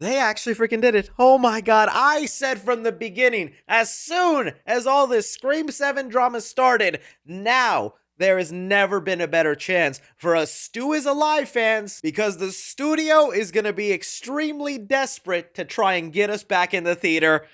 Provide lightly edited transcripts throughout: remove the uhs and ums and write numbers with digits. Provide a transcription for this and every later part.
They actually freaking did it. Oh my god, I said from the beginning, as soon as all this Scream 7 drama started, now there has never been a better chance for us Stu is Alive fans, because the studio is going to be extremely desperate to try and get us back in the theater.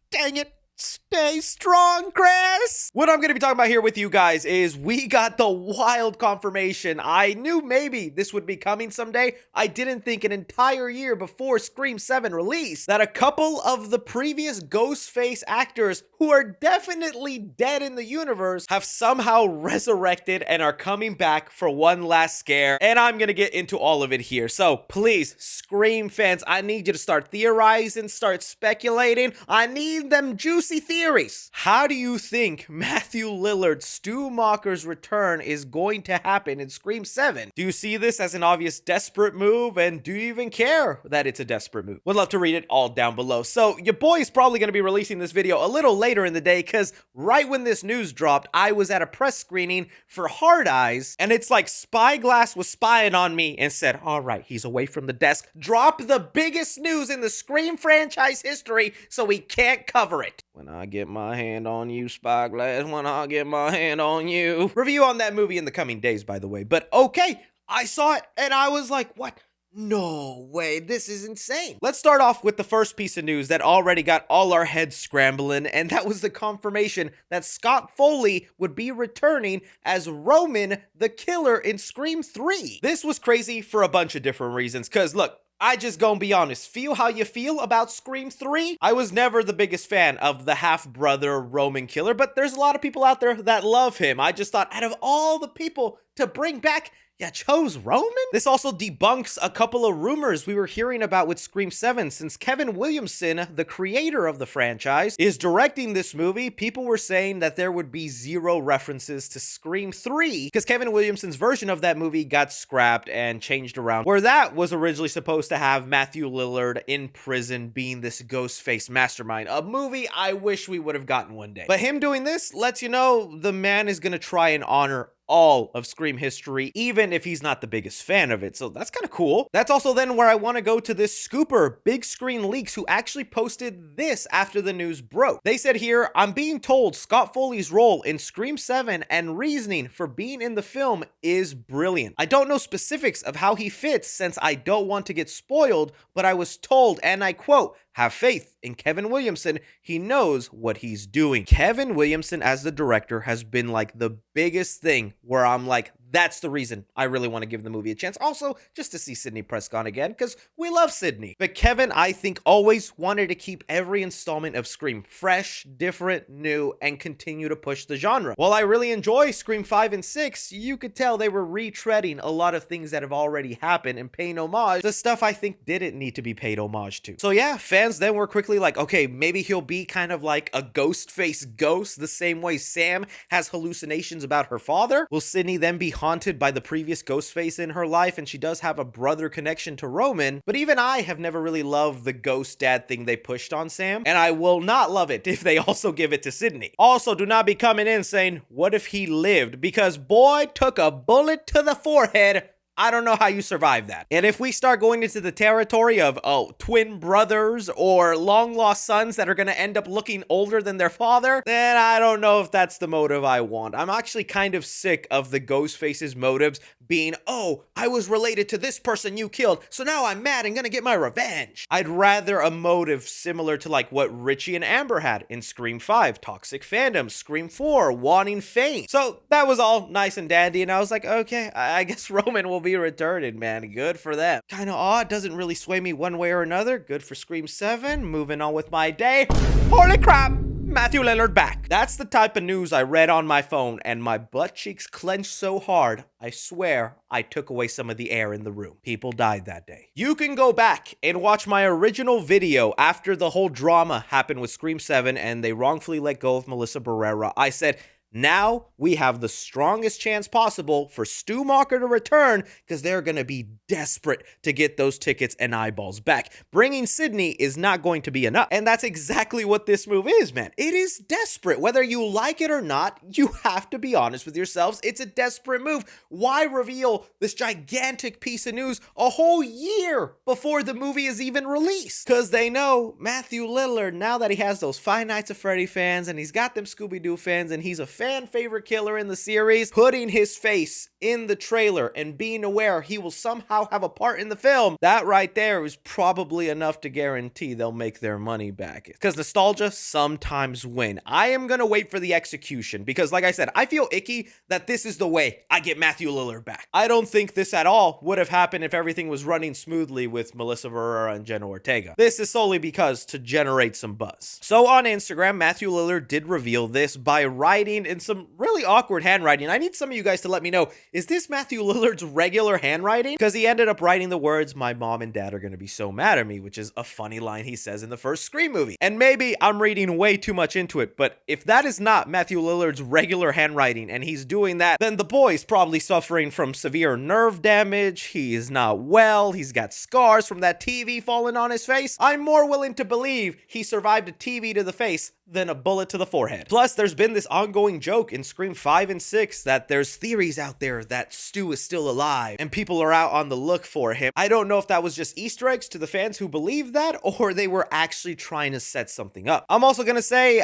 Dang it. Stay strong, Chris! What I'm going to be talking about here with you guys is we got the wild confirmation. I knew maybe this would be coming someday. I didn't think an entire year before Scream 7 release that a couple of the previous Ghostface actors who are definitely dead in the universe have somehow resurrected and are coming back for one last scare. And I'm going to get into all of it here. So please, Scream fans, I need you to start theorizing, start speculating. I need them juicy theories. How do you think Matthew Lillard's Stu Macher's return is going to happen in Scream 7? Do you see this as an obvious desperate move, and do you even care that it's a desperate move? Would love to read it all down below. So your boy is probably going to be releasing this video a little later in the day, because right when this news dropped, I was at a press screening for Hard Eyes, and it's like Spyglass was spying on me and said, all right, he's away from the desk. Drop the biggest news in the Scream franchise history so we can't cover it. When I get my hand on you, Spyglass, when I get my hand on you. Review on that movie in the coming days, by the way. But okay, I saw it and I was like, what? No way, this is insane. Let's start off with the first piece of news that already got all our heads scrambling, and that was the confirmation that Scott Foley would be returning as Roman the Killer in Scream 3. This was crazy for a bunch of different reasons, because look, I just gonna be honest, feel how you feel about Scream 3. I was never the biggest fan of the half-brother Roman Killer, but there's a lot of people out there that love him. I just thought out of all the people to bring back, you chose Roman? This also debunks a couple of rumors we were hearing about with Scream 7. Since Kevin Williamson, the creator of the franchise, is directing this movie, people were saying that there would be zero references to Scream 3 because Kevin Williamson's version of that movie got scrapped and changed around, where that was originally supposed to have Matthew Lillard in prison being this Ghostface mastermind, a movie I wish we would have gotten one day. But him doing this lets you know the man is going to try and honor all of Scream history, even if he's not the biggest fan of it. So that's kind of cool. That's also then where I want to go to this scooper, Big Screen Leaks, who actually posted this after the news broke. They said here, I'm being told Scott Foley's role in Scream 7 and reasoning for being in the film is brilliant. I don't know specifics of how he fits since I don't want to get spoiled, but I was told, and I quote, have faith in Kevin Williamson. He knows what he's doing. Kevin Williamson as the director has been like the biggest thing where I'm like, that's the reason I really want to give the movie a chance. Also, just to see Sidney Prescott again, because we love Sidney. But Kevin, I think, always wanted to keep every installment of Scream fresh, different, new, and continue to push the genre. While I really enjoy Scream 5 and 6, you could tell they were retreading a lot of things that have already happened and paying homage to stuff I think didn't need to be paid homage to. So yeah, fans then were quickly like, okay, maybe he'll be kind of like a Ghostface ghost, the same way Sam has hallucinations about her father. Will Sidney then be haunted by the previous Ghostface in her life, and she does have a brother connection to Roman? But even I have never really loved the ghost dad thing they pushed on Sam, and I will not love it if they also give it to Sidney. Also, do not be coming in saying, what if he lived? Because boy took a bullet to the forehead. I don't know how you survive that. And if we start going into the territory of, oh, twin brothers or long lost sons that are going to end up looking older than their father, then I don't know if that's the motive I want. I'm actually kind of sick of the Ghostface's motives being, oh, I was related to this person you killed, so now I'm mad and gonna get my revenge. I'd rather a motive similar to like what Richie and Amber had in Scream 5, toxic fandom, Scream 4, wanting fame. So that was all nice and dandy, and I was like, okay, I guess Roman will be returning, man. Good for them. Kind of odd, doesn't really sway me one way or another. Good for Scream 7. Moving on with my day. Holy crap! Matthew Lillard back. That's the type of news I read on my phone, and my butt cheeks clenched so hard, I swear I took away some of the air in the room. People died that day. You can go back and watch my original video after the whole drama happened with Scream 7 and they wrongfully let go of Melissa Barrera. I said, Now we have the strongest chance possible for Stu Macher to return because they're going to be desperate to get those tickets and eyeballs back. Bringing Sydney is not going to be enough. And that's exactly what this move is, man. It is desperate. Whether you like it or not, you have to be honest with yourselves. It's a desperate move. Why reveal this gigantic piece of news a whole year before the movie is even released? Because they know Matthew Lillard, now that he has those Five Nights at Freddy fans and he's got them Scooby-Doo fans and he's a fan favorite killer in the series, putting his face in the trailer and being aware he will somehow have a part in the film, that right there is probably enough to guarantee they'll make their money back. Because nostalgia sometimes win. I am going to wait for the execution because, like I said, I feel icky that this is the way I get Matthew Lillard back. I don't think this at all would have happened if everything was running smoothly with Melissa Barrera and Jenna Ortega. This is solely because to generate some buzz. So on Instagram, Matthew Lillard did reveal this by writing in some really awkward handwriting. I need some of you guys to let me know, is this Matthew Lillard's regular handwriting? Because he ended up writing the words, "My mom and dad are going to be so mad at me," which is a funny line he says in the first Scream movie. And maybe I'm reading way too much into it, but if that is not Matthew Lillard's regular handwriting and he's doing that, then the boy's probably suffering from severe nerve damage. He is not well. He's got scars from that TV falling on his face. I'm more willing to believe he survived a TV to the face than a bullet to the forehead. Plus, there's been this ongoing joke in Scream 5 and 6 that there's theories out there that Stu is still alive and people are out on the look for him. I don't know if that was just Easter eggs to the fans who believe that or they were actually trying to set something up. I'm also gonna say,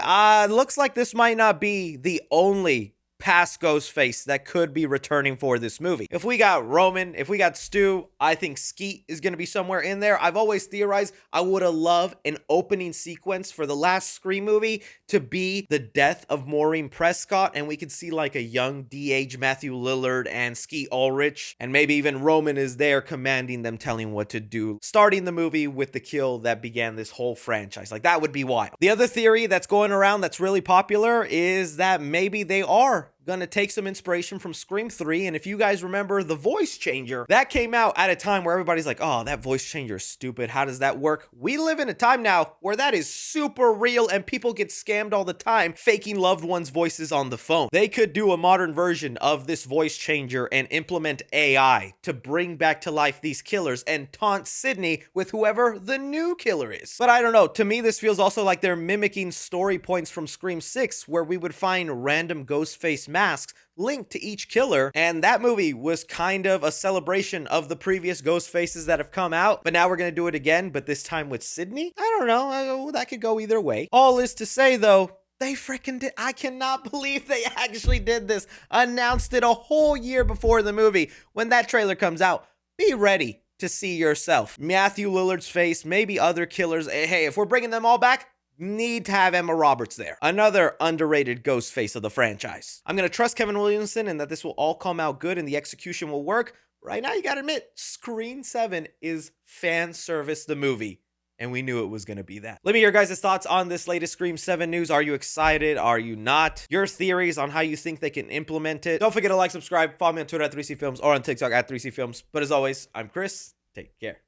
looks like this might not be the only past Ghostface that could be returning for this movie. If we got Roman, if we got Stu, I think Skeet is going to be somewhere in there. I've always theorized I would have loved an opening sequence for the last Scream movie to be the death of Maureen Prescott, and we could see like a young de-aged Matthew Lillard and Skeet Ulrich, and maybe even Roman is there commanding them, telling what to do, starting the movie with the kill that began this whole franchise. Like, that would be wild. The other theory that's going around that's really popular is that maybe they are gonna take some inspiration from Scream 3, and if you guys remember the voice changer, that came out at a time where everybody's like, oh, that voice changer is stupid, how does that work? We live in a time now where that is super real and people get scammed all the time faking loved ones' voices on the phone. They could do a modern version of this voice changer and implement AI to bring back to life these killers and taunt Sydney with whoever the new killer is. But I don't know, to me this feels also like they're mimicking story points from Scream 6 where we would find random Ghostface masks linked to each killer, and that movie was kind of a celebration of the previous Ghostfaces that have come out, but now we're gonna do it again, but this time with Sydney? I don't know, that could go either way. All is to say though, they freaking did. I cannot believe they actually did this. Announced it a whole year before the movie. When that trailer comes out, be ready to see yourself. Matthew Lillard's face, maybe other killers. Hey, if we're bringing them all back, need to have Emma Roberts there. Another underrated ghost face of the franchise. I'm going to trust Kevin Williamson and that this will all come out good and the execution will work. Right now, you got to admit, Scream 7 is fan service the movie. And we knew it was going to be that. Let me hear your guys' thoughts on this latest Scream 7 news. Are you excited? Are you not? Your theories on how you think they can implement it. Don't forget to like, subscribe, follow me on Twitter at 3C Films or on TikTok at 3C Films. But as always, I'm Chris. Take care.